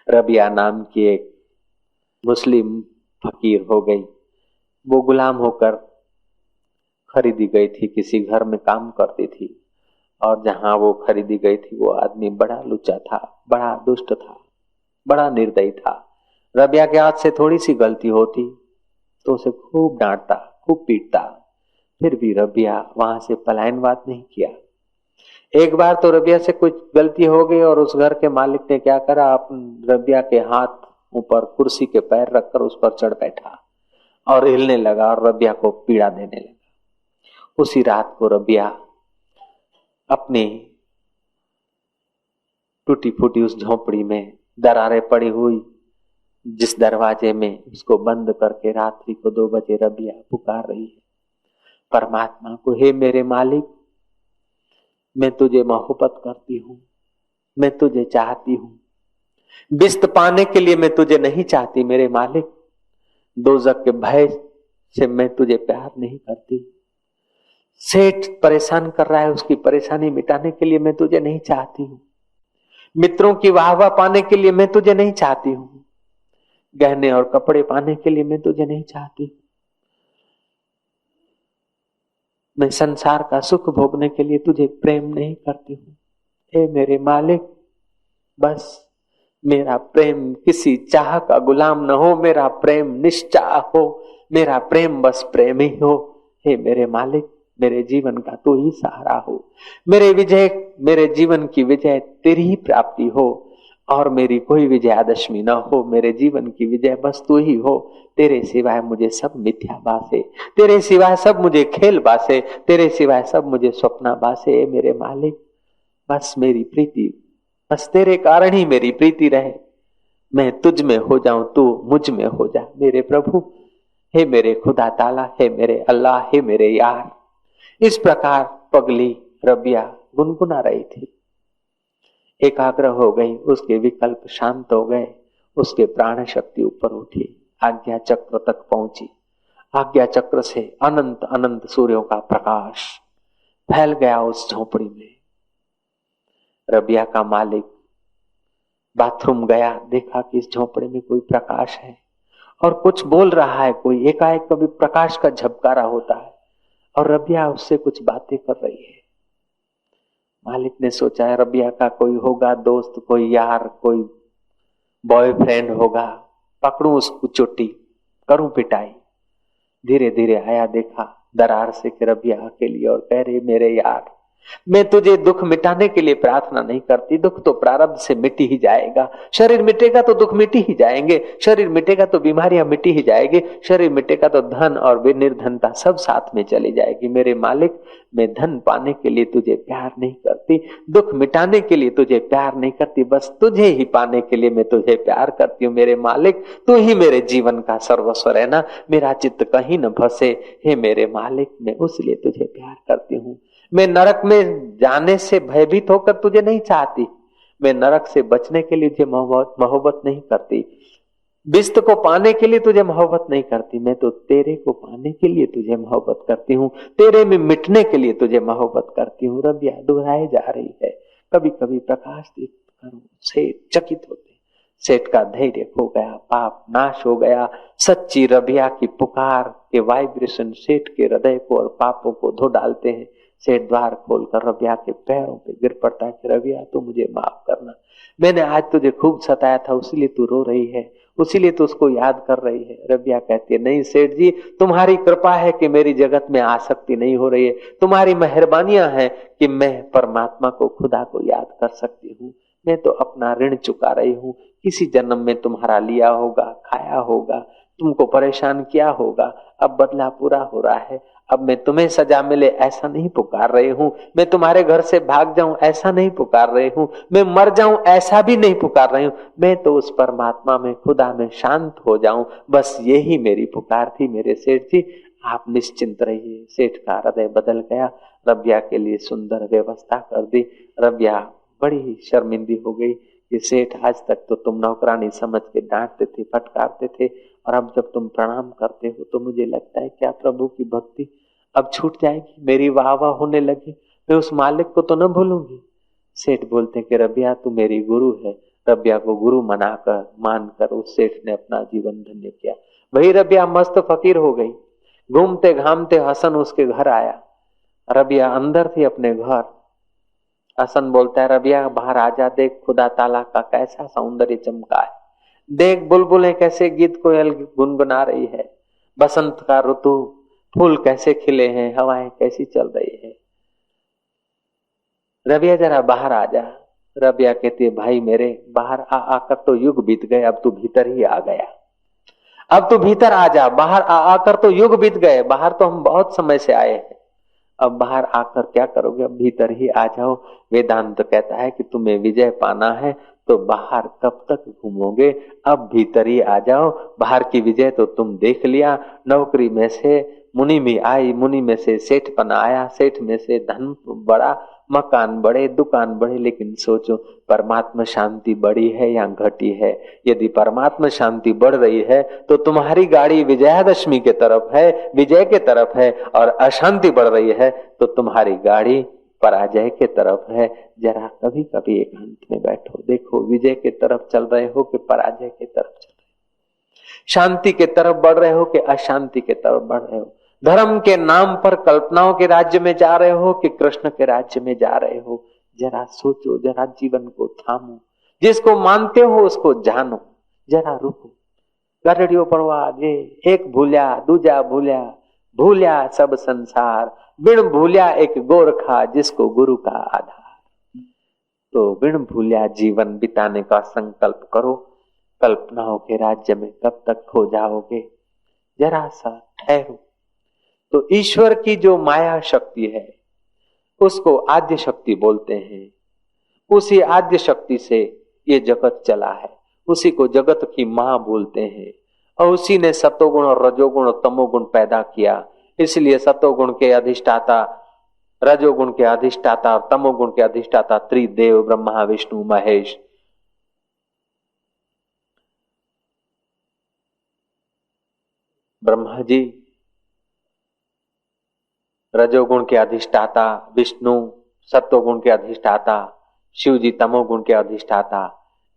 रबिया नाम की एक मुस्लिम फकीर हो गई। वो गुलाम होकर खरीदी गई थी, किसी घर में काम करती थी, और जहां वो खरीदी गई थी वो आदमी बड़ा लुच्चा था, बड़ा दुष्ट था, बड़ा निर्दयी था। रबिया के हाथ से थोड़ी सी गलती होती तो उसे खूब डांटता, खूब पीटता, फिर भी रबिया वहां से पलायनवाद नहीं किया। एक बार तो रबिया से कुछ गलती हो गई और उस घर के मालिक ने क्या करा, अपन रबिया के हाथ ऊपर कुर्सी के पैर रखकर उस पर चढ़ बैठा और हिलने लगा और रबिया को पीड़ा देने लगा। उसी रात को रबिया अपनी टूटी फूटी उस झोपड़ी में, दरारें पड़ी हुई जिस दरवाजे में, उसको बंद करके रात्रि को 2 बजे रबिया पुकार रही है परमात्मा को, हे मेरे मालिक, मैं तुझे मोहब्बत करती हूँ, मैं तुझे चाहती हूँ, बिस्त पाने के लिए मैं तुझे नहीं चाहती मेरे मालिक, दोजख के भय से मैं तुझे प्यार नहीं करती, सेठ परेशान कर रहा है उसकी परेशानी मिटाने के लिए मैं तुझे नहीं चाहती हूँ, मित्रों की वाहवाह पाने के लिए मैं तुझे नहीं चाहती हूँ, गहने और कपड़े पाने के लिए मैं तुझे नहीं चाहती, मैं संसार का सुख भोगने के लिए तुझे प्रेम नहीं करती हूँ। हे मेरे मालिक, बस मेरा प्रेम किसी चाह का गुलाम न हो, मेरा प्रेम निश्चाह हो, मेरा प्रेम बस प्रेम ही हो। हे मेरे मालिक, मेरे जीवन का तू ही सहारा हो, मेरे जीवन की विजय तेरी ही प्राप्ति हो, और मेरी कोई विजयादशमी न हो, मेरे जीवन की विजय बस तू ही हो। तेरे सिवाय मुझे सब मिथ्या बासे, तेरे सिवाय सब मुझे खेल बासे, तेरे सिवाय सब मुझे स्वप्ना बासे। मेरे मालिक, बस मेरी प्रीति, बस तेरे कारण ही मेरी प्रीति रहे, मैं तुझ में हो जाऊं, तू मुझ में हो जा मेरे प्रभु, हे मेरे खुदा ताला, हे मेरे अल्लाह, हे मेरे यार। इस प्रकार पगली रबिया गुनगुना रही थी। एकाग्र हो गई, उसके विकल्प शांत हो गए, उसके प्राण शक्ति ऊपर उठी, आज्ञा चक्र तक पहुंची। आज्ञा चक्र से अनंत अनंत सूर्यों का प्रकाश फैल गया उस झोपड़ी में। रबिया का मालिक बाथरूम गया, देखा कि इस झोपड़े में कोई प्रकाश है और कुछ बोल रहा है कोई, एकाएक कभी प्रकाश का झपकारा होता है और रबिया उससे कुछ बातें कर रही है। मालिक ने सोचा है रबिया का कोई होगा दोस्त, कोई यार, कोई बॉयफ्रेंड होगा, पकड़ूं उसको चोटी, करूं पिटाई। धीरे धीरे आया, देखा दरार से कि रबिया अकेली और कह रही, मेरे यार, मैं तुझे दुख मिटाने के लिए प्रार्थना नहीं करती, दुख तो प्रारब्ध से मिट ही जाएगा, शरीर मिटेगा तो दुख मिट ही जाएंगे, शरीर मिटेगा तो बीमारियां मिट ही जाएगी, शरीर मिटेगा तो धन और निर्धनता सब साथ में चली जाएगी। मेरे मालिक, मैं धन पाने के लिए तुझे प्यार नहीं करती, दुख मिटाने के लिए तुझे प्यार नहीं करती, बस तुझे ही पाने के लिए मैं तुझे प्यार करती हूँ। मेरे मालिक, तू ही मेरे जीवन का सर्वस्व रहना, मेरा चित्त कहीं न फंसे। हे मेरे मालिक, मैं उसलिए तुझे प्यार करती हूँ। मैं नरक में जाने से भयभीत होकर तुझे नहीं चाहती, मैं नरक से बचने के लिए तुझे मोहब्बत नहीं करती, बिस्त को पाने के लिए तुझे मोहब्बत नहीं करती, मैं तो तेरे को पाने के लिए तुझे मोहब्बत करती हूँ, तेरे में मिटने के लिए तुझे मोहब्बत करती हूँ। रबिया दोहराए जा रही है, कभी कभी प्रकाश देखकर सेठ चकित होते, सेठ का धैर्य खो गया, पाप नाश हो गया। सच्ची रबिया की पुकार के वाइब्रेशन सेठ के हृदय को और पापों को धो डालते हैं। सेठ द्वार खोलकर रबिया के पैरों पे गिर पड़ता है कि रबिया, तू मुझे माफ करना, मैंने आज तुझे खूब सताया था, उसीलिए तू रो रही है, उसीलिए तो उसको याद कर रही है। रबिया कहती है, नहीं सेठ जी, तुम्हारी कृपा है कि मेरी जगत में आसक्ति नहीं हो रही है, तुम्हारी मेहरबानियां हैं कि मैं परमात्मा को, खुदा को याद कर सकती हूँ। मैं तो अपना ऋण चुका रही हूँ, किसी जन्म में तुम्हारा लिया होगा, खाया होगा, तुमको परेशान किया होगा, अब बदला पूरा हो रहा है। अब मैं तुम्हें सजा मिले ऐसा नहीं पुकार रही हूँ, मैं तुम्हारे घर से भाग जाऊं ऐसा नहीं पुकार रही हूँ, मैं मर जाऊं ऐसा भी नहीं पुकार रही हूँ, मैं तो उस परमात्मा में, खुदा में शांत हो जाऊं, बस यही मेरी पुकार थी। मेरे सेठ जी, आप निश्चिंत रहिए। सेठ का हृदय बदल गया, रबिया के लिए सुंदर व्यवस्था कर दी। रबिया बड़ी ही शर्मिंदी हो गई कि सेठ, आज तक तो तुम नौकरानी समझ के डांटते थे, फटकारते थे, और अब जब तुम प्रणाम करते हो तो मुझे लगता है क्या प्रभु की भक्ति अब छूट जाएगी, मेरी वाह वाह होने लगी, मैं उस मालिक को तो न भूलूंगी। सेठ बोलते कि रबिया, तू मेरी गुरु है, रबिया को गुरु मनाकर मानकर उस सेठ ने अपना जीवन धन्य किया। वही रबिया मस्त फकीर हो गई। घूमते घामते हसन उसके घर आया। रबिया अंदर थी अपने घर। हसन बोलता है, रबिया बाहर आजा, देख खुदा ताला का कैसा सौंदर्य चमका है, देख बुलबुलें कैसे गीत कोयल गुनगुना रही है, बसंत का ऋतु, फूल कैसे खिले हैं, हवाएं कैसी चल रही है। रबिया जरा बाहर आ जा। रबिया कहती है, भाई मेरे बाहर आ आकर तो युग बीत गए, अब तू भीतर ही आ गया, अब तू भीतर आ जा। बाहर आ आकर तो युग बीत गए, बाहर तो हम बहुत समय से आए हैं, अब बाहर आकर क्या करोगे, अब भीतर ही आ जाओ। वेदांत कहता है कि तुम्हें विजय पाना है तो बाहर कब तक घूमोगे, अब भीतर ही आ जाओ। बाहर की विजय तो तुम देख लिया, नौकरी में से मुनि में आई, मुनि में से सेठ पना आया, सेठ में से धन बड़ा, मकान बड़े, दुकान बड़े, लेकिन सोचो परमात्मा शांति बढ़ी है या घटी है। यदि परमात्मा शांति बढ़ रही है तो तुम्हारी गाड़ी विजयादशमी के तरफ है, विजय के तरफ है, और अशांति बढ़ रही है तो तुम्हारी गाड़ी पराजय के तरफ है। जरा कभी कभी एकांत में बैठो, देखो विजय के तरफ चल रहे हो कि पराजय के तरफ चल रहे हो, शांति के तरफ बढ़ रहे हो कि अशांति के तरफ बढ़ रहे हो, धर्म के नाम पर कल्पनाओं के राज्य में जा रहे हो कि कृष्ण के राज्य में जा रहे हो। जरा सोचो, जरा जीवन को थामो, जिसको मानते हो उसको जानो, जरा रुको। गरड़ियों पड़वा जे एक भूल्या दूजा भूल्या, भूल्या सब संसार, बिन भूल्या एक गोरखा जिसको गुरु का आधार। तो बिन भूल्या जीवन बिताने का संकल्प करो। कल्पनाओं के राज्य में कब तक खो जाओगे, जरा सा ठहरो। तो ईश्वर की जो माया शक्ति है उसको आद्य शक्ति बोलते हैं। उसी आद्य शक्ति से ये जगत चला है, उसी को जगत की मां बोलते हैं, और उसी ने सतोगुण और रजोगुण और तमोगुण पैदा किया। इसलिए सतोगुण के अधिष्ठाता, रजोगुण के अधिष्ठाता और तमोगुण के अधिष्ठाता त्रिदेव ब्रह्मा विष्णु महेश। ब्रह्मा जी रजोगुण के अधिष्ठाता, विष्णु सत्वगुण के अधिष्ठाता, शिव जी तमोगुण के अधिष्ठाता।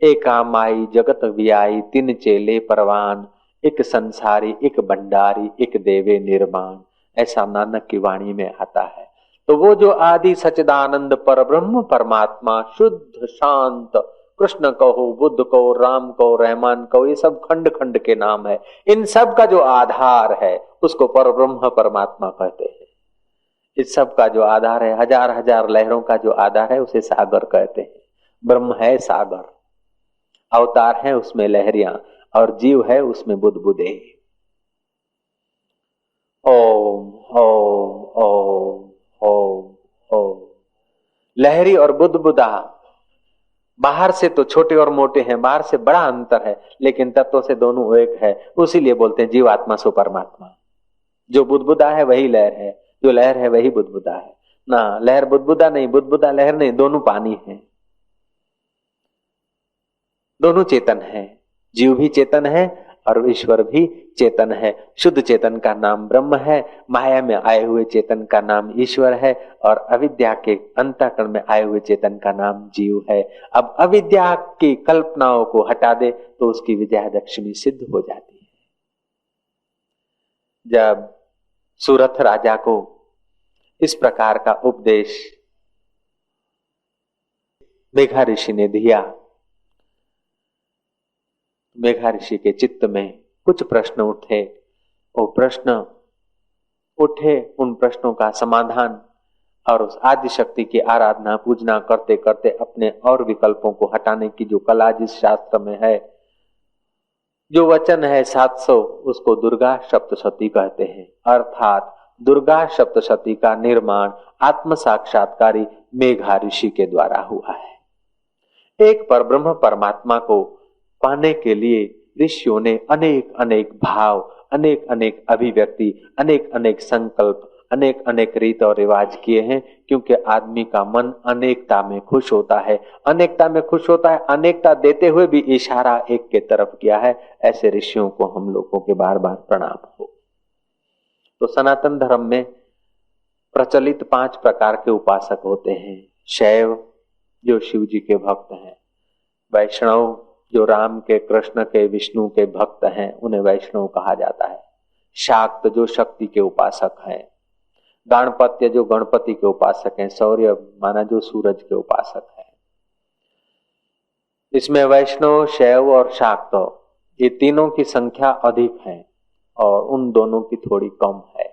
एका माई जगत वियाई, तीन चेले परवान, एक संसारी एक भंडारी, एक देवे निर्माण, ऐसा नानक की वाणी में आता है। तो वो जो आदि सच्चिदानंद पर ब्रह्म परमात्मा, शुद्ध शांत, कृष्ण कहो, बुद्ध कहो, राम कहो, रहमान कहो, ये सब खंड खंड के नाम है। इन सब का जो आधार है उसको पर ब्रह्म परमात्मा कहते हैं। इस सब का जो आधार है, हजार हजार लहरों का जो आधार है उसे सागर कहते हैं। ब्रह्म है सागर, अवतार है उसमें लहरियां, और जीव है उसमें बुदबुदे। ओम ओम ओम ओम ओम। लहरी और बुदबुदा बाहर से तो छोटे और मोटे हैं, बाहर से बड़ा अंतर है, लेकिन तत्व से दोनों एक है। उसीलिए बोलते हैं जीवात्मा सो परमात्मा। जो बुदबुदा है वही लहर है, जो लहर है वही बुदबुदा है ना। लहर बुदबुदा नहीं, बुदबुदा लहर नहीं, दोनों पानी है, दोनों चेतन है। जीव भी चेतन है और ईश्वर भी चेतन है। शुद्ध चेतन का नाम ब्रह्म है, माया में आए हुए चेतन का नाम ईश्वर है, और अविद्या के अंतःकरण में आए हुए चेतन का नाम जीव है। अब अविद्या की कल्पनाओं को हटा दे तो उसकी विजयादशमी सिद्ध हो जाती है। जब सूरथ राजा को इस प्रकार का उपदेश मेघा ऋषि ने दिया, मेघा ऋषि के चित्त में कुछ प्रश्न उठे। वो प्रश्न उठे, उन प्रश्नों का समाधान और उस आदि शक्ति की आराधना पूजना करते करते अपने और विकल्पों को हटाने की जो कला जिस शास्त्र में है, जो वचन है 700, उसको दुर्गा सप्तशती कहते हैं। अर्थात दुर्गा सप्तशती का निर्माण आत्म साक्षात्कारी मेघा ऋषि के द्वारा हुआ है। एक परब्रह्म परमात्मा को पाने के लिए ऋषियों ने अनेक अनेक भाव, अनेक अनेक अभिव्यक्ति, अनेक अनेक संकल्प, अनेक अनेक रीत और रिवाज किए हैं, क्योंकि आदमी का मन अनेकता में खुश होता है। अनेकता में खुश होता है, अनेकता देते हुए भी इशारा एक के तरफ किया है। ऐसे ऋषियों को हम लोगों के बार बार प्रणाम हो। तो सनातन धर्म में प्रचलित 5 प्रकार के उपासक होते हैं। शैव जो शिव जी के भक्त हैं, वैष्णव जो राम के, कृष्ण के, विष्णु के भक्त हैं उन्हें वैष्णव कहा जाता है। शाक्त जो शक्ति के उपासक हैं, गाणपत्य जो गणपति के उपासक हैं, सौर्य माना जो सूरज के उपासक हैं। इसमें वैष्णव, शैव और शाक्त ये तीनों की संख्या अधिक है और उन दोनों की थोड़ी कम है।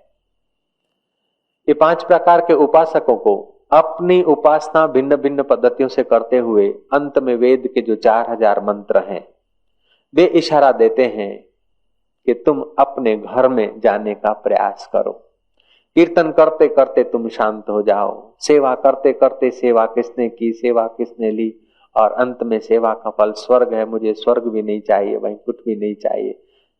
ये 5 प्रकार के उपासकों को अपनी उपासना भिन्न भिन्न पद्धतियों से करते हुए अंत में वेद के जो 4000 मंत्र हैं वे इशारा देते हैं कि तुम अपने घर में जाने का प्रयास करो। कीर्तन करते करते तुम शांत हो जाओ, सेवा करते करते सेवा किसने की, सेवा किसने ली, और अंत में सेवा का फल स्वर्ग है। मुझे स्वर्ग भी नहीं चाहिए, वैकुंठ भी नहीं चाहिए।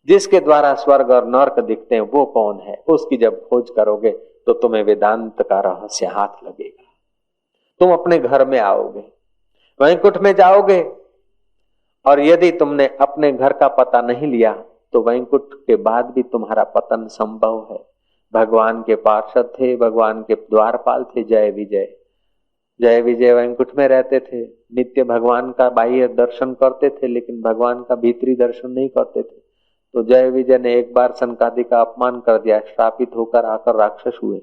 जिसके द्वारा स्वर्ग और नर्क दिखते हैं वो कौन है, उसकी जब खोज करोगे तो तुम्हें वेदांत का रहस्य हाथ लगेगा। तुम अपने घर में आओगे, वैकुंठ में जाओगे, और यदि तुमने अपने घर का पता नहीं लिया तो वैकुंठ के बाद भी तुम्हारा पतन संभव है। भगवान के पार्षद थे, भगवान के द्वारपाल थे जय विजय। जय विजय वैकुंठ में रहते थे, नित्य भगवान का बाह्य दर्शन करते थे लेकिन भगवान का भीतरी दर्शन नहीं करते थे। तो जय विजय ने एक बार सनकादि का अपमान कर दिया, श्रापित होकर आकर राक्षस हुए।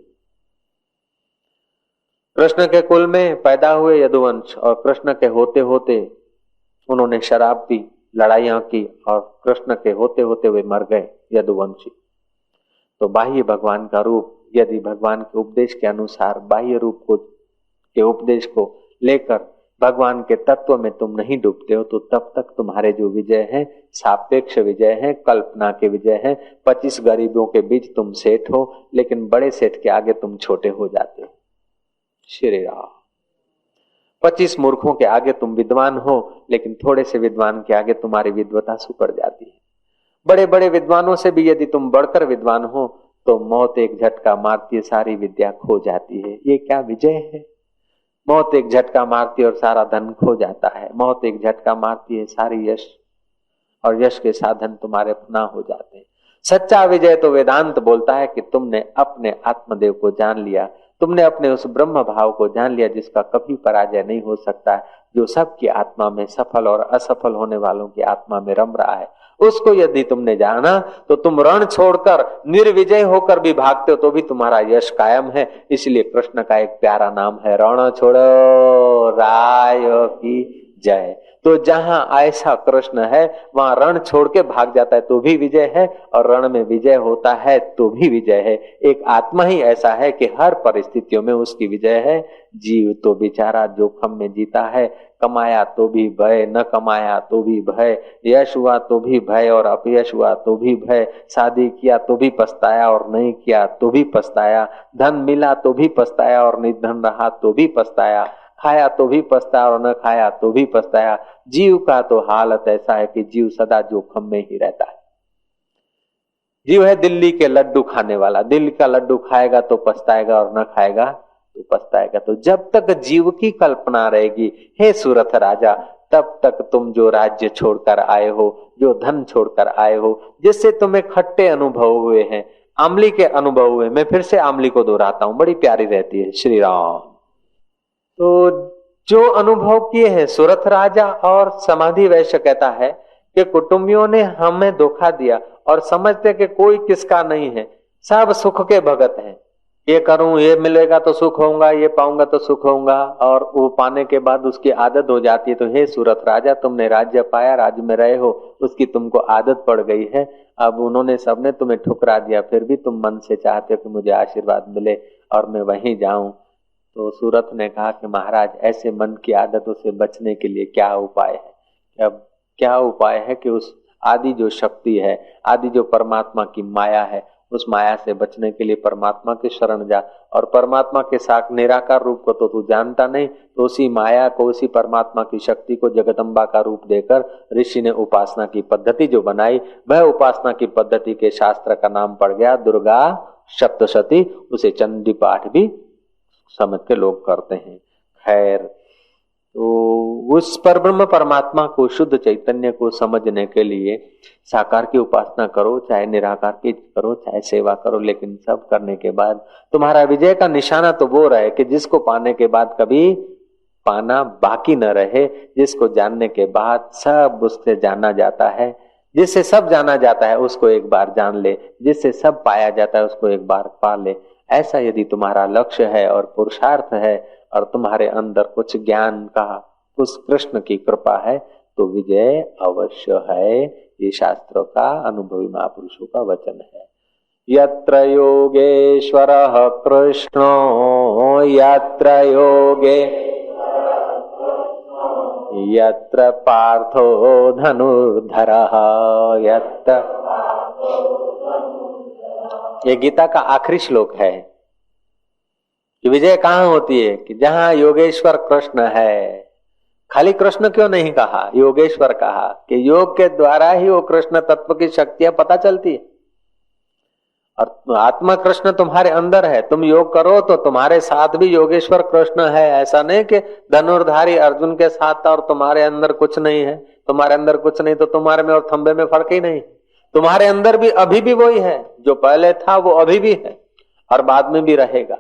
कृष्ण के कुल में पैदा हुए यदुवंश, और कृष्ण के होते होते उन्होंने शराब पी, लड़ाइयां की, और कृष्ण के होते होते वे मर गए यदुवंशी। तो बाह्य भगवान का रूप यदि भगवान के उपदेश के अनुसार बाह्य रूप को के उपदेश को लेकर भगवान के तत्व में तुम नहीं डूबते हो तो तब तक तुम्हारे जो विजय है सापेक्ष विजय है, कल्पना के विजय है। 25 गरीबों के बीच तुम सेठ हो लेकिन बड़े सेठ के आगे तुम छोटे हो जाते हो। श्री राम। 25 मूर्खों के आगे तुम विद्वान हो लेकिन थोड़े से विद्वान के आगे तुम्हारी विद्वता सुपड़ जाती है। बड़े बड़े विद्वानों से भी यदि तुम बढ़कर विद्वान हो तो मौत एक झटका मारती है, सारी विद्या खो जाती है। ये क्या विजय है? मौत एक झटका मारती है और सारा धन खो जाता है। मौत एक झटका मारती है, सारी यश और यश के साधन तुम्हारे फना हो जाते हैं। सच्चा विजय तो वेदांत बोलता है कि तुमने अपने आत्मदेव को जान लिया, तुमने अपने उस ब्रह्म भाव को जान लिया जिसका कभी पराजय नहीं हो सकता है, जो सबकी आत्मा में सफल और असफल होने वालों की आत्मा में रम रहा है। उसको यदि तुमने जाना तो तुम रण छोड़कर निर्विजय होकर भी भागते हो तो भी तुम्हारा यश कायम है। इसलिए कृष्ण का एक प्यारा नाम है, रण छोड़ो राय की जय। तो जहां ऐसा कृष्ण है वहां रण छोड़ के भाग जाता है तो भी विजय है, और रण में विजय होता है तो भी विजय है। एक आत्मा ही ऐसा है कि हर परिस्थितियों में उसकी विजय है। जीव तो बेचारा जोखम में जीता है, कमाया तो भी भय, न कमाया तो भी भय, यश हुआ तो भी भय और अपयश हुआ तो भी भय, शादी किया तो भी पछताया और नहीं किया तो भी पछताया, धन मिला तो भी पछताया और निर्धन रहा तो भी पछताया, खाया तो भी पछताया और न खाया तो भी पछताया। जीव का तो हालत ऐसा है कि जीव सदा जोखम में ही रहता है। जीव है दिल्ली के लड्डू खाने वाला, दिल्ली का लड्डू खाएगा तो पछताएगा और न खाएगा तो पछताएगा। तो जब तक जीव की कल्पना रहेगी हे सूरथ राजा, तब तक तुम जो राज्य छोड़कर आए हो, जो धन छोड़कर आए हो, जिससे तुम्हें खट्टे अनुभव हुए हैं, आमली के अनुभव हुए, मैं फिर से आमली को दोहराता हूं, बड़ी प्यारी रहती है। श्री राम। तो जो अनुभव किए हैं सूरथ राजा और समाधि वैश्य कहता है कि कुटुंबियों ने हमें धोखा दिया और समझते कि कोई किसका नहीं है, सब सुख के भगत हैं। ये करूं ये मिलेगा तो सुख होऊंगा, ये पाऊंगा तो सुख होऊंगा, और वो पाने के बाद उसकी आदत हो जाती है। तो हे सूरथ राजा, तुमने राज्य पाया, राज्य में रहे हो, उसकी तुमको आदत पड़ गई है। अब उन्होंने सबने तुम्हें ठुकरा दिया, फिर भी तुम मन से चाहते हो कि मुझे आशीर्वाद मिले और मैं वहीं जाऊं। तो सूरत ने कहा कि महाराज, ऐसे मन की आदतों से बचने के लिए क्या उपाय है? अब क्या उपाय है कि उस आदि जो शक्ति है, आदि जो परमात्मा की माया है, उस माया से बचने के लिए परमात्मा के शरण जा। और परमात्मा के साथ निराकार रूप को तो तू जानता नहीं, तो उसी माया को, उसी परमात्मा की शक्ति को जगदम्बा का रूप देकर ऋषि ने उपासना की पद्धति जो बनाई, वह उपासना की पद्धति के शास्त्र का नाम पड़ गया दुर्गा सप्तशती। उसे चंडी पाठ भी समझ के लोग करते हैं। खैर, तो उस परब्रह्म परमात्मा को, शुद्ध चैतन्य को समझने के लिए साकार की उपासना करो, चाहे निराकार की करो, चाहे सेवा करो, लेकिन सब करने के बाद तुम्हारा विजय का निशाना तो वो रहे कि जिसको पाने के बाद कभी पाना बाकी न रहे, जिसको जानने के बाद सब उससे जाना जाता है, जिससे सब जाना जाता है उसको एक बार जान ले, जिससे सब पाया जाता है उसको एक बार पा ले। ऐसा यदि तुम्हारा लक्ष्य है और पुरुषार्थ है और तुम्हारे अंदर कुछ ज्ञान का, उस कृष्ण की कृपा है, तो विजय अवश्य है। ये शास्त्रों का, अनुभवी महापुरुषों का वचन है। यत्र योगेश्वरः कृष्णो यत्र योगे यत्र पार्थो धनुर्धरः यत्र। ये गीता का आखिरी श्लोक है कि विजय कहाँ होती है, कि जहां योगेश्वर कृष्ण है। खाली कृष्ण क्यों नहीं कहा, योगेश्वर कहा, कि योग के द्वारा ही वो कृष्ण तत्व की शक्तियां पता चलती है। और आत्मा कृष्ण तुम्हारे अंदर है, तुम योग करो तो तुम्हारे साथ भी योगेश्वर कृष्ण है। ऐसा नहीं कि धनुर्धारी अर्जुन के साथ और तुम्हारे अंदर कुछ नहीं है। तुम्हारे अंदर कुछ नहीं तो तुम्हारे में और थंबे में फर्क ही नहीं। तुम्हारे अंदर भी अभी भी वही है, जो पहले था वो अभी भी है और बाद में भी रहेगा।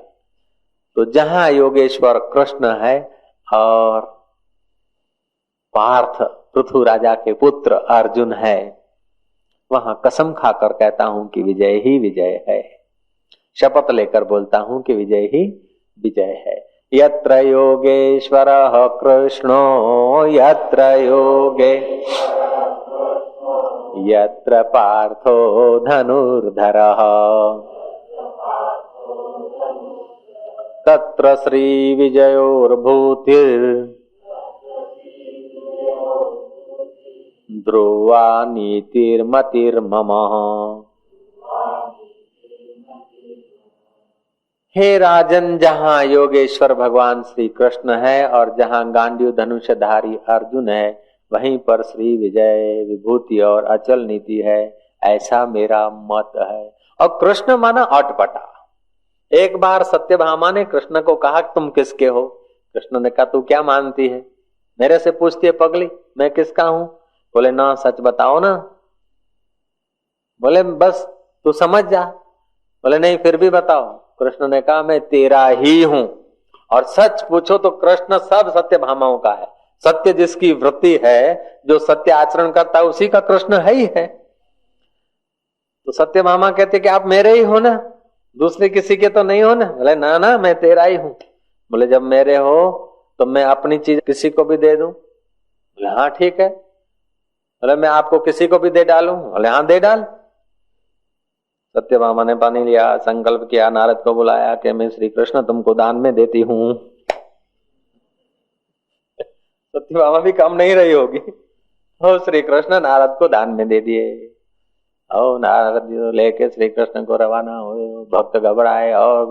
तो जहां योगेश्वर कृष्ण है और पार्थ पृथु राजा के पुत्र अर्जुन है, वहां कसम खाकर कहता हूं कि विजय ही विजय है। शपथ लेकर बोलता हूं कि विजय ही विजय है। यत्र योगेश्वरः कृष्णो यत्र योगे यत्र पार्थो धनुर्धरः तत्र श्री विजयोर्भूतिर् ध्रुवा नीतिर्मतिर्मम। हे राजन, जहां योगेश्वर भगवान श्री कृष्ण है और जहां गांडीव धनुषधारी अर्जुन है, वहीं पर श्री विजय विभूति और अचल नीति है, ऐसा मेरा मत है। और कृष्ण माना अटपटा। एक बार सत्यभामा ने कृष्ण को कहा कि तुम किसके हो? कृष्ण ने कहा तू क्या मानती है, मेरे से पूछती है पगली मैं किसका हूं? बोले ना सच बताओ ना। बोले बस तू समझ जा। बोले नहीं फिर भी बताओ। कृष्ण ने कहा मैं तेरा ही हूं। और सच पूछो तो कृष्ण सब सत्यभामाओं का है। सत्य जिसकी वृत्ति है, जो सत्य आचरण करता है, उसी का कृष्ण है ही है। तो सत्यभामा कहते कि आप मेरे ही हो ना, दूसरे किसी के तो नहीं हो ना? बोले ना ना मैं तेरा ही हूं। बोले जब मेरे हो तो मैं अपनी चीज किसी को भी दे दूं? बोले हाँ ठीक है। बोले मैं आपको किसी को भी दे डालूं? बोले हाँ दे डाल। सत्यभामा ने पानी लिया, संकल्प किया, नारद को बुलाया कि मैं श्री कृष्ण तुमको दान में देती हूं। सत्यभामा भी कम नहीं रही होगी, और श्री कृष्ण नारद को दान में दे दिए। और नारद जी लेके श्री कृष्ण को रवाना हुए। भक्त घबराए और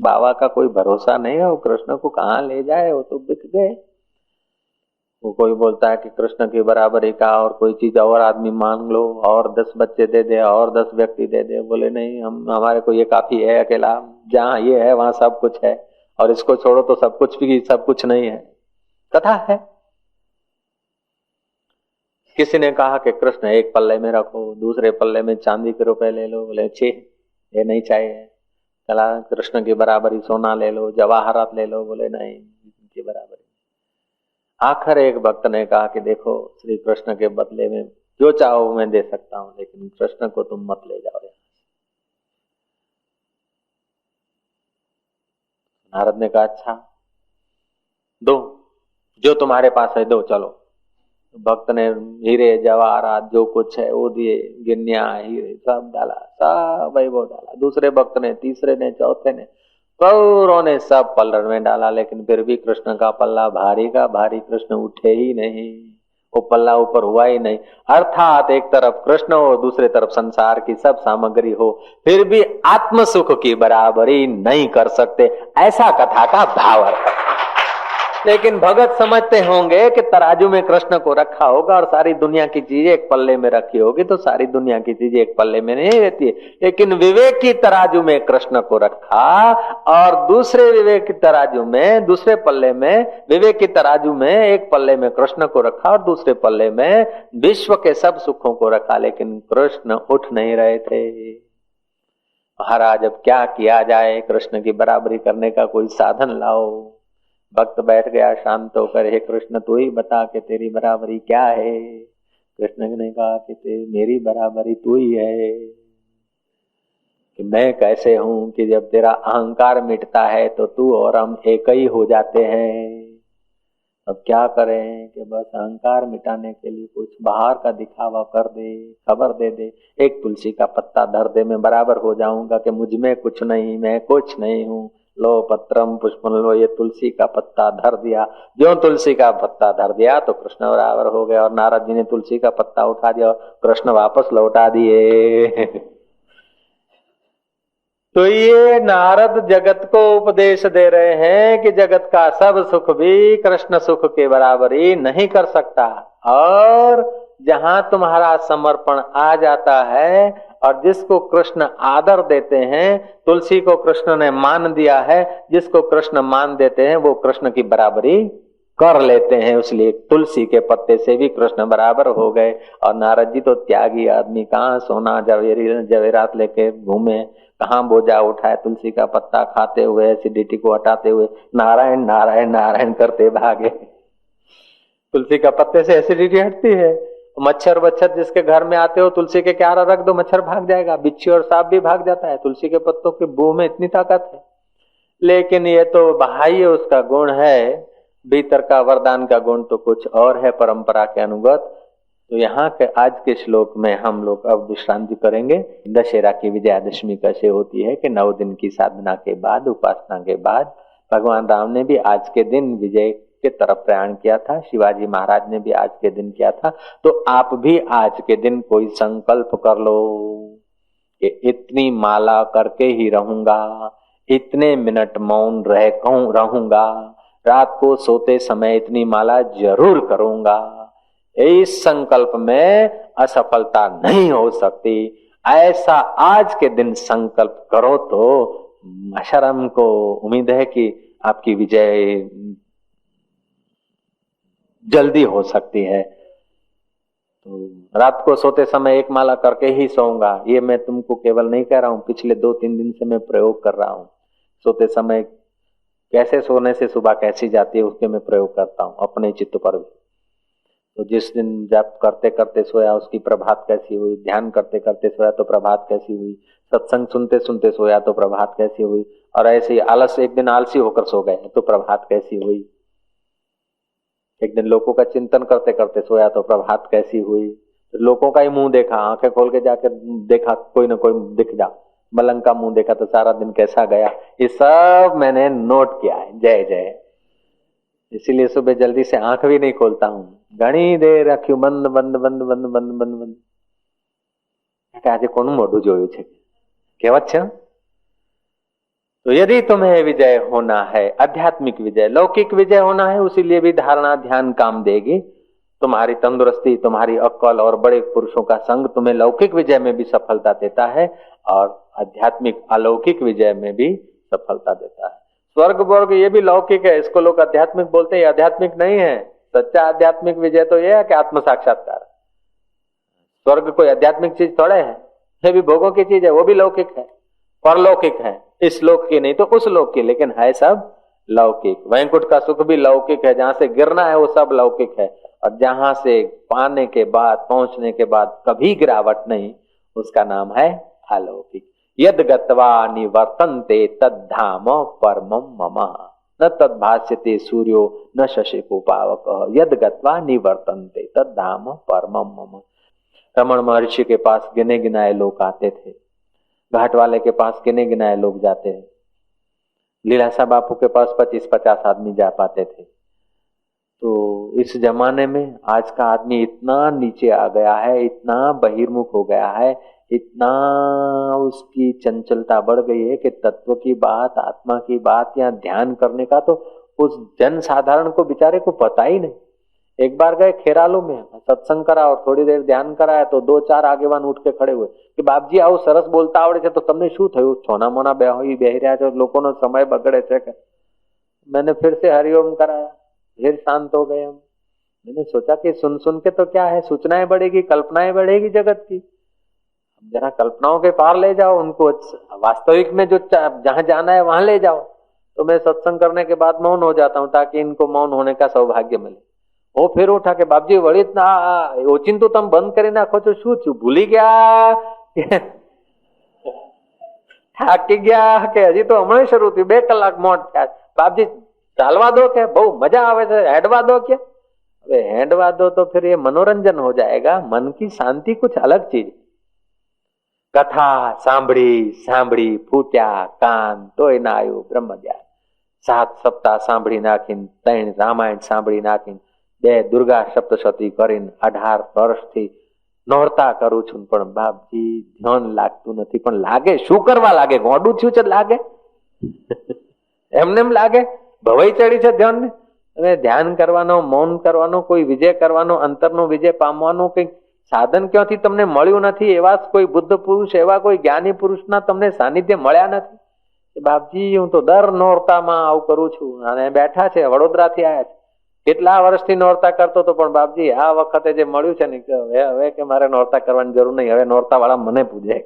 बाबा का कोई भरोसा नहीं है, वो कृष्ण को कहाँ ले जाए, वो तो बिक गए। वो कोई बोलता है कि कृष्ण की बराबरी का और कोई चीज और आदमी मांग लो, और 10 बच्चे दे दे, और 10 व्यक्ति दे दे। बोले नहीं, हम हमारे को ये काफी है अकेला, जहाँ ये है वहां सब कुछ है, और इसको छोड़ो तो सब कुछ भी सब कुछ नहीं है। कथा है। किसी ने कहा कि कृष्ण एक पल्ले में रखो, दूसरे पल्ले में चांदी के रुपए ले लो। बोले छे ये नहीं चाहिए। चला कृष्ण की बराबरी सोना ले लो, जवाहरात ले लो। बोले नहीं इनकी बराबरी। आखिर एक भक्त ने कहा कि देखो श्री कृष्ण के बदले में जो चाहो मैं दे सकता हूं, लेकिन कृष्ण को तुम मत ले जाओ। नारद ने कहा अच्छा दो, जो तुम्हारे पास है दो, चलो। भक्त ने हीरे जवाहरात जो कुछ है वो दिए, गिन्निया हीरे सब डाला, सब वैभव डाला। दूसरे भक्त ने, तीसरे ने, चौथे ने, कौरों ने सब पल्लर में डाला, लेकिन फिर भी कृष्ण का पल्ला भारी का भारी, कृष्ण उठे ही नहीं, वो पल्ला ऊपर हुआ ही नहीं। अर्थात एक तरफ कृष्ण हो, दूसरे तरफ संसार की सब सामग्री हो, फिर भी आत्म सुख की बराबरी नहीं कर सकते, ऐसा कथा का भाव अर्थ। लेकिन भगत समझते होंगे कि तराजू में कृष्ण को रखा होगा और सारी दुनिया की चीजें एक पल्ले में रखी होगी, तो सारी दुनिया की चीजें एक पल्ले में नहीं रहती है। लेकिन विवेक की तराजू में कृष्ण को रखा, और दूसरे विवेक की तराजू में, दूसरे पल्ले में, विवेक की तराजू में एक पल्ले में कृष्ण को रखा और दूसरे पल्ले में विश्व के सब सुखों को रखा, लेकिन कृष्ण उठ नहीं रहे थे। महाराज अब क्या किया जाए, कृष्ण की बराबरी करने का कोई साधन लाओ। भक्त बैठ गया शांत होकर, हे कृष्ण तू ही बता कि तेरी बराबरी क्या है। कृष्ण ने कहा कि मेरी बराबरी तू ही है, कि मैं कैसे हूं कि जब तेरा अहंकार मिटता है तो तू और हम एक ही हो जाते हैं। अब क्या करें कि बस अहंकार मिटाने के लिए कुछ बाहर का दिखावा कर दे, खबर दे दे, एक तुलसी का पत्ता धर दे, मैं बराबर हो जाऊंगा कि मुझ में कुछ नहीं, मैं कुछ नहीं हूँ। लो पत्रम पुष्पम लो, ये तुलसी का पत्ता धर दिया। जो तुलसी का पत्ता धर दिया तो कृष्ण बराबर हो गया। और नारद जी ने तुलसी का पत्ता उठा दिया और कृष्ण वापस लौटा दिए। तो ये नारद जगत को उपदेश दे रहे हैं कि जगत का सब सुख भी कृष्ण सुख के बराबर ही नहीं कर सकता। और जहां तुम्हारा समर्पण आ जाता है और जिसको कृष्ण आदर देते हैं, तुलसी को कृष्ण ने मान दिया है, जिसको कृष्ण मान देते हैं वो कृष्ण की बराबरी कर लेते हैं। इसलिए तुलसी के पत्ते से भी कृष्ण बराबर हो गए। और नारद जी तो त्यागी आदमी, कहाँ सोना जवेरात लेके घूमे, कहाँ बोझा उठाए, तुलसी का पत्ता खाते हुए, एसिडिटी को हटाते हुए नारायण नारायण नारायण करते भागे। तुलसी का पत्ते से एसिडिटी हटती है। मच्छर वच्छर जिसके घर में आते हो तुलसी के क्यारा रख दो, मच्छर भाग जाएगा, बिच्छू और सांप भी भाग जाता है। तुलसी के पत्तों की बू में इतनी ताकत है। लेकिन ये तो बाह्य उसका गुण है, भीतर का वरदान का गुण तो कुछ और है, परंपरा के अनुगत। तो यहाँ के आज के श्लोक में हम लोग अब विश्रांति करेंगे। दशहरा की विजयादशमी कैसे होती है कि 9 दिन की साधना के बाद, उपासना के बाद भगवान राम ने भी आज के दिन विजय के तरफ प्रयाण किया था, शिवाजी महाराज ने भी आज के दिन किया था। तो आप भी आज के दिन कोई संकल्प कर लो कि इतनी माला करके ही रहूंगा, इतने मिनट मौन रहूंगा, रात को सोते समय इतनी माला जरूर करूंगा। इस संकल्प में असफलता नहीं हो सकती। ऐसा आज के दिन संकल्प करो तो शर्म को उम्मीद है कि आपकी विजय जल्दी हो सकती है। तो रात को सोते समय एक माला करके ही सोऊंगा, ये मैं तुमको केवल नहीं कह रहा हूं, पिछले 2-3 दिन से मैं प्रयोग कर रहा हूं। सोते समय कैसे सोने से सुबह कैसी जाती है उसके मैं प्रयोग करता हूं अपने चित्त पर भी। तो जिस दिन जप करते करते सोया उसकी प्रभात कैसी हुई, ध्यान करते करते सोया तो प्रभात कैसी हुई, सत्संग सुनते सुनते सोया तो प्रभात कैसी हुई, और ऐसे ही आलस एक दिन आलसी होकर सो गए तो प्रभात कैसी हुई, एक दिन लोगों का चिंतन करते करते सोया तो प्रभात कैसी हुई, लोगों का ही मुंह देखा, आंखें खोल के जाकर देखा कोई ना कोई दिख जा, मलंग का मुंह देखा तो सारा दिन कैसा गया, ये सब मैंने नोट किया है। जय जय। इसीलिए सुबह जल्दी से आंख भी नहीं खोलता हूं, घनी देर रख्यू बंद बंद बंद बंद बंद बंद बंद। આજે કોનું મોઢું જોયું છે કહેવત છે। तो यदि तुम्हें विजय होना है, आध्यात्मिक विजय, लौकिक विजय होना है, उसीलिए भी धारणा ध्यान काम देगी। तुम्हारी तंदुरुस्ती, तुम्हारी अक्ल और बड़े पुरुषों का संग तुम्हें लौकिक विजय में भी सफलता देता है और आध्यात्मिक अलौकिक विजय में भी सफलता देता है। स्वर्ग वर्ग ये भी लौकिक है, इसको लोग आध्यात्मिक बोलते हैं, आध्यात्मिक नहीं है। सच्चा आध्यात्मिक विजय तो यह है कि आत्म साक्षात्कार। स्वर्ग कोई आध्यात्मिक चीज थोड़े है, ये भी भोगों की चीज है, वो भी लौकिक है, परलौकिक है, इस लोक की नहीं तो उस लोक की, लेकिन है सब लौकिक। वैकुंठ का सुख भी लौकिक है, जहां से गिरना है वो सब लौकिक है, और जहां से पाने के बाद, पहुंचने के बाद कभी गिरावट नहीं, उसका नाम है अलौकिक। यद गत्वा निवर्तन्ते तद्धाम परमं मम न तद्भास्यते सूर्यो न शशिको पावकः यद गत्वा निवर्तन्ते तद्धाम परमं मम। रमण महर्षि के पास गिने गिनाए लोग आते थे, घाट वाले के पास गिने गिनाए लोग जाते हैं, लीलाशाह बापू के पास 25-50 आदमी जा पाते थे। तो इस जमाने में आज का आदमी इतना नीचे आ गया है, इतना बहिर्मुख हो गया है, इतना उसकी चंचलता बढ़ गई है कि तत्व की बात, आत्मा की बात या ध्यान करने का तो उस जन साधारण को बेचारे को पता ही नहीं। एक बार गए खेरालू में, सत्संग करा और थोड़ी देर ध्यान कराया तो 2-4 आगेवान उठ के खड़े हुए कि बापजी आओ सरस बोलता आवड़े छे तो तमने शू थयुं, छोना मोना बेही रह्या छो, लोकोनो समय बगड़े छे के। मैंने फिर से हरिओम कराया, फिर शांत हो गए हम। मैंने सोचा कि सुन सुन के तो क्या है, सूचनाएं बढ़ेगी, कल्पनाएं बढ़ेगी जगत की, जरा कल्पनाओं के पार ले जाओ उनको, वास्तविक में जो जहां जाना है वहां ले जाओ। तो मैं सत्संग करने के बाद मौन हो जाता हूँ ताकि इनको मौन होने का सौभाग्य मिले। वो फिर उठा के बापजी वળી ओचिंतु तम बंद કરી નાખો છો શું થયું ભૂલી ગયા થાકી ગયા કે હજી તો હમણાં શરૂ થયું 2 કલાક મોડ થયા બાપજી ચાલવા દો કે બહુ મજા આવે છે હેડવા દો કે હવે હેડવા દો तो फिर ये मनोरंजन हो जाएगा। मन की शांति कुछ अलग चीज। कथा सांभળી सांभળી फूट्या कान तोय ना आयो ब्रह्मज्ञान। 7 सप्ताह सांभળી નાખીને 3 રામાયણ सांभળી નાખીને 2 દુર્ગા સપ્તશતી કરીને 18 વર્ષથી નોરતા કરું છું પણ બાપજી ધ્યાન લાગતું નથી। પણ લાગે શું કરવા લાગે? ગોડું થયું છે લાગે? એમને એમ લાગે? ભવાઈ ચડી છે ધ્યાન ને? હવે ધ્યાન કરવાનો, મૌન કરવાનો, કોઈ વિજય કરવાનો, અંતરનો વિજય પામવાનો કઈ સાધન ક્યાંથી તમને મળ્યું નથી? એવા કોઈ બુદ્ધ પુરુષ, એવા કોઈ જ્ઞાની પુરુષના તમને સાનિધ્ય મળ્યા નથી? બાપજી હું તો દર નોરતામાં આવું કરું છું અને બેઠા છે વડોદરાથી આવ્યા છે। કેટલા વર્ષથી નોરતા કરતો હતો પણ બાપજી આ વખતે જે મળ્યું છે ને હવે કે મારે નોરતા કરવાની જરૂર નહીં, હવે નોરતા વાળા મને પૂજે।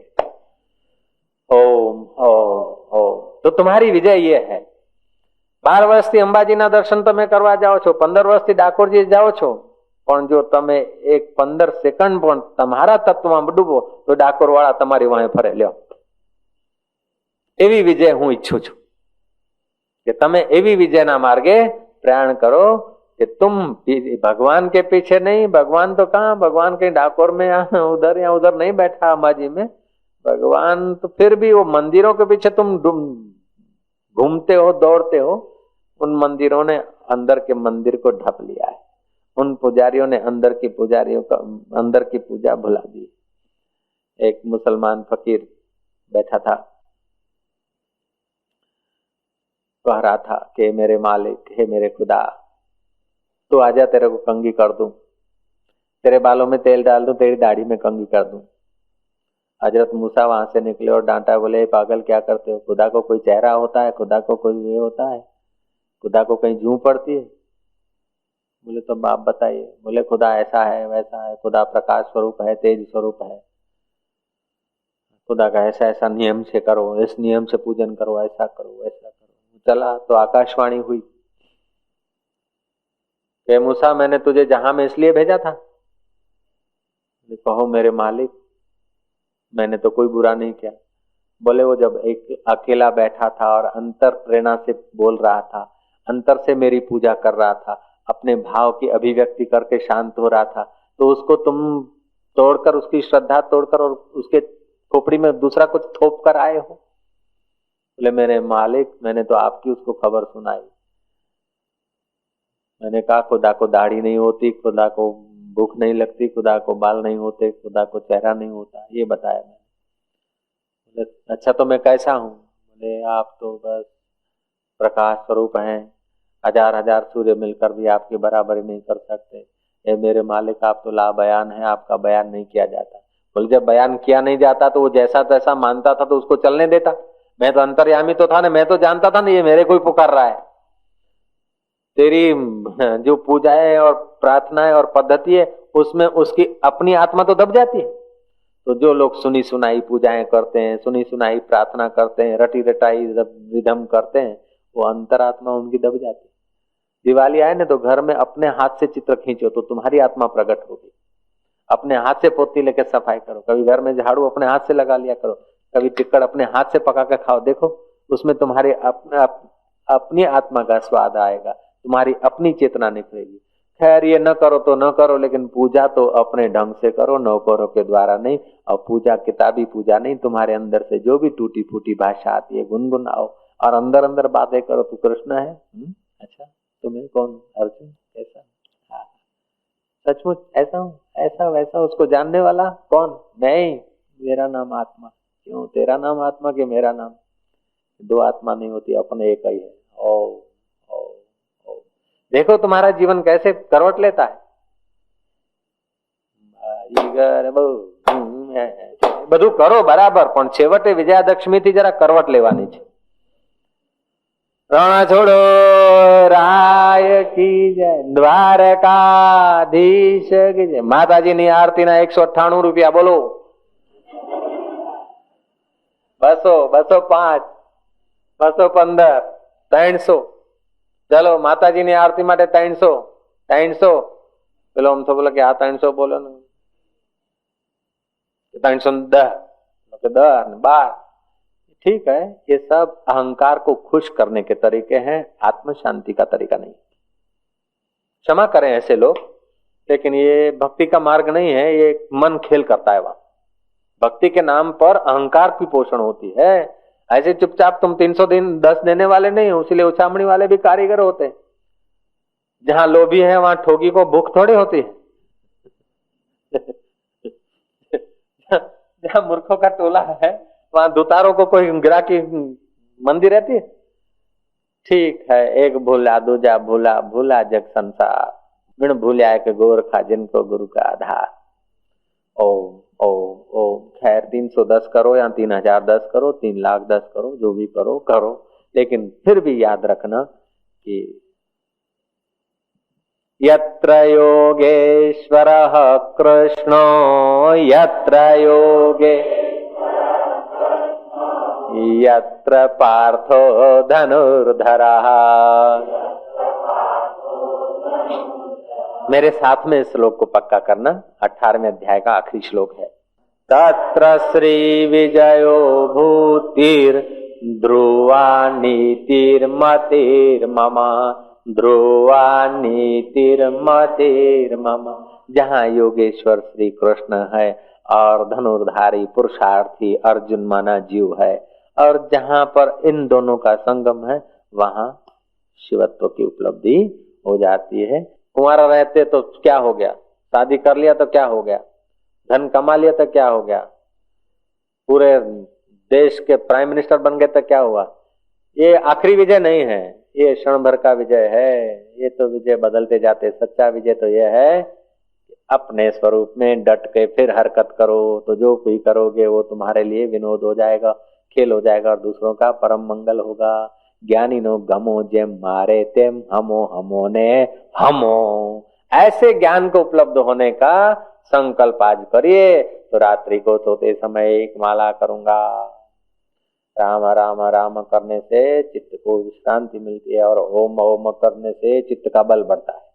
ओम ओम ओम। तो तुम्हारी विजय ये है। 12 વર્ષથી અંબાજીના દર્શન તમે કરવા જાઓ છો, 15 વર્ષથી ડાકોરજી જાઓ છો, પણ જો તમે એક 15 સેકન્ડ પણ તમારા તત્વમાં ડૂબો તો ડાકોર વાળા તમારી વાહે ફરે। લ્યો એવી વિજય હું ઈચ્છું છું કે તમે એવી વિજયના માર્ગે प्रयाण करो कि तुम भगवान के पीछे नहीं। भगवान तो कहाँ, भगवान कहीं डाकोर में उधर या उधर नहीं बैठा अंबाजी में। भगवान तो फिर भी वो मंदिरों के पीछे तुम घूमते हो, दौड़ते हो। उन मंदिरों ने अंदर के मंदिर को ढक लिया है। उन पुजारियों ने अंदर की पुजारियों का अंदर की पूजा भुला दी। एक मुसलमान फकीर बैठा था, कह रहा था कि मेरे मालिक, हे मेरे खुदा, तू आजा तेरे को कंघी कर दूं, तेरे बालों में तेल डाल दूं, तेरी दाढ़ी में कंघी कर दूं। हजरत मूसा वहां से निकले और डांटा, बोले पागल क्या करते हो? खुदा को कोई चेहरा होता है? खुदा को कोई ये होता है? खुदा को कहीं जूं पड़ती है? बोले तो आप बताइए। बोले खुदा ऐसा है वैसा है, खुदा प्रकाश स्वरूप है, तेज स्वरूप है, खुदा का ऐसा ऐसा नियम से करो, इस नियम से पूजन करो, ऐसा करो वैसा करो। चला तो आकाशवाणी हुई कि मूसा मैंने तुझे जहां में इसलिए भेजा था। कहो मेरे मालिक, मैंने तो कोई बुरा नहीं किया। बोले वो जब एक अकेला बैठा था और अंतर प्रेरणा से बोल रहा था, अंतर से मेरी पूजा कर रहा था, अपने भाव की अभिव्यक्ति करके शांत हो रहा था, तो उसको तुम तोड़कर, उसकी श्रद्धा तोड़कर और उसके खोपड़ी में दूसरा कुछ थोप कर आए हो। बोले मेरे मालिक, मैंने तो आपकी उसको खबर सुनाई। मैंने कहा खुदा को दाढ़ी नहीं होती, खुदा को भूख नहीं लगती, खुदा को बाल नहीं होते, खुदा को चेहरा नहीं होता, ये बताया मैंने। बोले अच्छा तो मैं कैसा हूँ? बोले आप तो बस प्रकाश स्वरूप हैं, 1000 सूर्य मिलकर भी आपकी बराबरी नहीं कर सकते। ये मेरे मालिक, आप तो ला बयान है, आपका बयान नहीं किया जाता। बोले जब बयान किया नहीं जाता तो वो जैसा तैसा मानता था तो उसको चलने देता। मैं तो अंतर्यामी तो था ना, मैं तो जानता था ना ये मेरे को ही पुकार रहा है। तेरी जो पूजाएं और प्रार्थनाएं और पद्धति है उसमें उसकी अपनी आत्मा तो दब जाती है। तो जो लोग सुनी सुनाई पूजाएं करते हैं, सुनी सुनाई प्रार्थना करते हैं, रटी रटाई रिदम करते हैं, वो अंतरात्मा उनकी दब जाती है। दिवाली आए ना तो घर में अपने हाथ से चित्र खींचो तो तुम्हारी आत्मा प्रकट होगी। अपने हाथ से पोती लेकर सफाई करो, कभी घर में झाड़ू अपने हाथ से लगा लिया करो, कभी टिक्कड़ अपने हाथ से पका कर खाओ, देखो उसमें तुम्हारी अपनी आत्मा का स्वाद आएगा, तुम्हारी अपनी चेतना निकलेगी। खैर ये न करो तो न करो, लेकिन पूजा तो अपने ढंग से करो, नौकरों के द्वारा नहीं। और पूजा किताबी पूजा नहीं, तुम्हारे अंदर से जो भी टूटी फूटी भाषा आती है गुनगुनाओ और अंदर अंदर बातें करो। तू कृष्ण है? अच्छा तुम्हें कौन? अर्जुन? कैसा? हाँ सचमुच ऐसा हूँ, ऐसा वैसा, उसको जानने वाला कौन? नहीं, मेरा नाम आत्मा। क्यों तेरा नाम आत्मा कि मेरा नाम? दो आत्मा नहीं होती, अपने एक ही है। ओ देखो तुम्हारा जीवन कैसे करवट लेता है। બધું કરો બરાબર, પણ છેવટે વિજયાદશમી થી જરા કરવટ લેવાની છે। રણ છોડો રાય की जय, દ્વારકાધીશ की जय। માતાજીની આરતીના 198 રૂપિયા બોલો। 200, 205, 215, 300 चलो माताजी ने आरती माटे 300 પેલો આમ તો બોલે કે આ 300 બોલો ને 310 10 12 ठीक है। ये सब अहंकार को खुश करने के तरीके हैं, आत्म शांति का तरीका नहीं। क्षमा करें ऐसे लोग, लेकिन ये भक्ति का मार्ग नहीं है, ये मन खेल करता है। वहां भक्ति के नाम पर अहंकार की पोषण होती है। ऐसे चुपचाप तुम 300 दिन 10 देने वाले नहीं हो, इसलिए उचामणी वाले भी कारीगर होते हैं। जहां लोभी है वहां ठोगी को भूख थोड़ी होती है। जहां मूर्खों का टोला है वहां दुतारों को कोई गिराकी मंदी रहती है। ठीक है, एक भूला दूजा भूला, भूला जग संसार, बिन भूलिया के गोरखा जिनको गुरु का आधार। ओम ओम ओम। खैर 310 करो या 3010 करो, 3 लाख 10 करो, जो भी करो करो, लेकिन फिर भी याद रखना कि यत्र योगेश्वरः कृष्णो यत्र योगे यत्र पार्थो धनुर्धरः। मेरे साथ में इस श्लोक को पक्का करना। 18वें अध्याय का आखिरी श्लोक है। तत्र श्री विजयो भूतिर् ध्रुवा नीतिर्मतिर्मम, ध्रुवा नीतिर्मतिर्मम। जहाँ योगेश्वर श्री कृष्ण है और धनुर्धारी पुरुषार्थी अर्जुन माना जीव है, और जहाँ पर इन दोनों का संगम है वहां शिवत्व की उपलब्धि हो जाती है। कुंवारा रहते तो क्या हो गया, शादी कर लिया तो क्या हो गया, धन कमा लिया तो क्या हो गया, पूरे देश के प्राइम मिनिस्टर बन गए तो क्या हुआ। ये आखिरी विजय नहीं है, ये क्षण भर का विजय है। ये तो विजय बदलते जाते। सच्चा विजय तो यह है अपने स्वरूप में डट के फिर हरकत करो, तो जो कोई करोगे वो तुम्हारे लिए विनोद हो जाएगा, खेल हो जाएगा और दूसरों का परम मंगल होगा। ज्ञानी नो गमो जेम मारे तेम हमो हमो ने हमो। ऐसे ज्ञान को उपलब्ध होने का संकल्प आज करिए। तो रात्रि को सोते समय एक माला करूंगा, राम राम राम करने से चित्त को विश्रांति मिलती है, और ओम ओम करने से चित्त का बल बढ़ता है।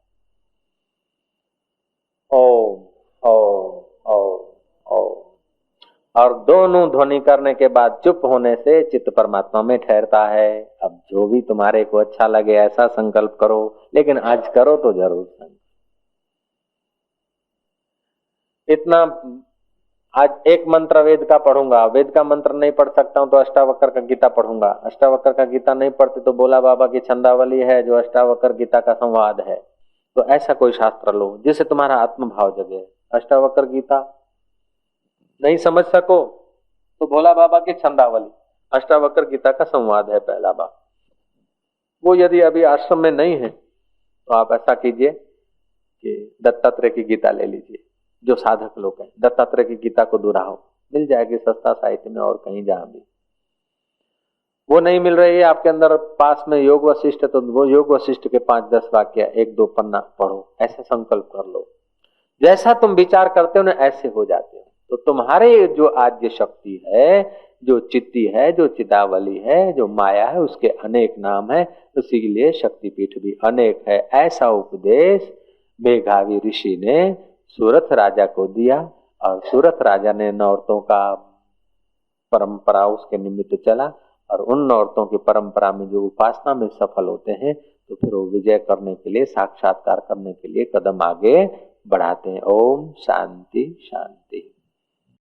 ओम ओम ओम ओम। और दोनों ध्वनि करने के बाद चुप होने से चित्त परमात्मा में ठहरता है। अब जो भी तुम्हारे को अच्छा लगे ऐसा संकल्प करो, लेकिन आज करो तो जरूर संकल्प। इतना आज एक मंत्र वेद का पढ़ूंगा, वेद का मंत्र नहीं पढ़ सकता हूं तो अष्टावक्र का गीता पढ़ूंगा, अष्टावक्र का गीता नहीं पढ़ते तो भोला बाबा की छंदावली है जो अष्टावक्र गीता का संवाद है। तो ऐसा कोई शास्त्र लो जिससे तुम्हारा आत्म भाव जगे। अष्टावक्र गीता नहीं समझ सको तो भोला बाबा की छंदावली, अष्टावक्र गीता का संवाद है पहला बार। वो यदि अभी आश्रम में नहीं है तो आप ऐसा कीजिए कि दत्तात्रेय की गीता ले लीजिए। जो साधक लोग हैं दत्तात्रेय की गीता को दोहराओ, मिल जाएगी सस्ता साहित्य में और कहीं जहां भी। वो नहीं मिल रही है आपके अंदर पास में योग वशिष्ठ, तो वो योग वशिष्ठ के 5-10 वाक्य 1-2 पन्ना पढ़ो, ऐसा संकल्प कर लो। जैसा तुम विचार करते हो ना ऐसे हो जाते हो। तो तुम्हारे जो आद्य शक्ति है, जो चित्ती है, जो चिदावली है, जो माया है, उसके अनेक नाम है, उसी के लिए शक्तिपीठ भी अनेक है। ऐसा उपदेश मेघावी ऋषि ने सूरथ राजा को दिया, और सूरथ राजा ने नौरतों का परंपरा उसके निमित्त चला, और उन नौरतों की परंपरा में जो उपासना में सफल होते हैं तो फिर वो विजय करने के लिए, साक्षात्कार करने के लिए कदम आगे बढ़ाते हैं। ओम शांति शांति।